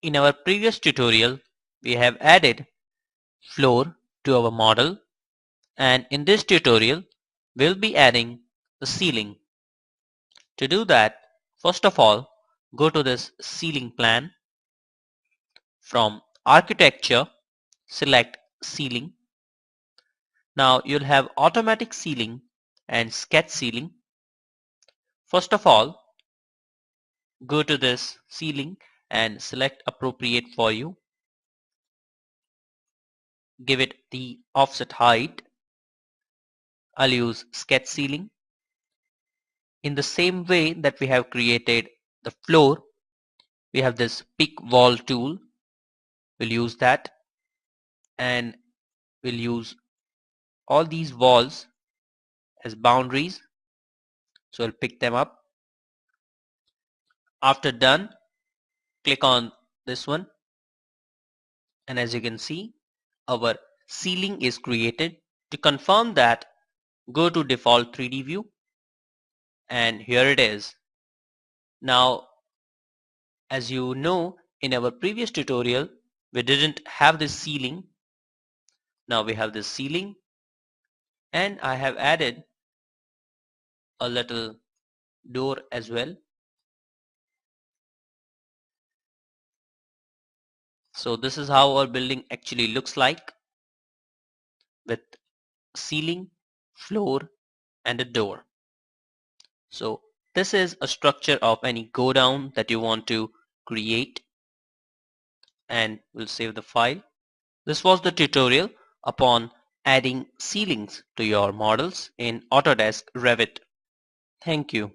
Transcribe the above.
In our previous tutorial, we have added floor to our model, and in this tutorial, we'll be adding the ceiling. To do that, first of all, go to this ceiling plan. From architecture, select ceiling. Now you'll have automatic ceiling and sketch ceiling. First of all, go to this ceiling and select appropriate for you. Give it the offset height. I'll use sketch ceiling. In the same way that we have created the floor, we have this pick wall tool. We'll use that, and we'll use all these walls as boundaries. So I'll pick them up. After done, click on this one, and as you can see, our ceiling is created. To confirm that, go to default 3D view, and here it is. Now, as you know, in our previous tutorial, we didn't have this ceiling. Now we have this ceiling, and I have added a little door as well. So this is how our building actually looks like, with ceiling, floor, and a door. So this is a structure of any go down that you want to create, and we'll save the file. This was the tutorial upon adding ceilings to your models in Autodesk Revit. Thank you.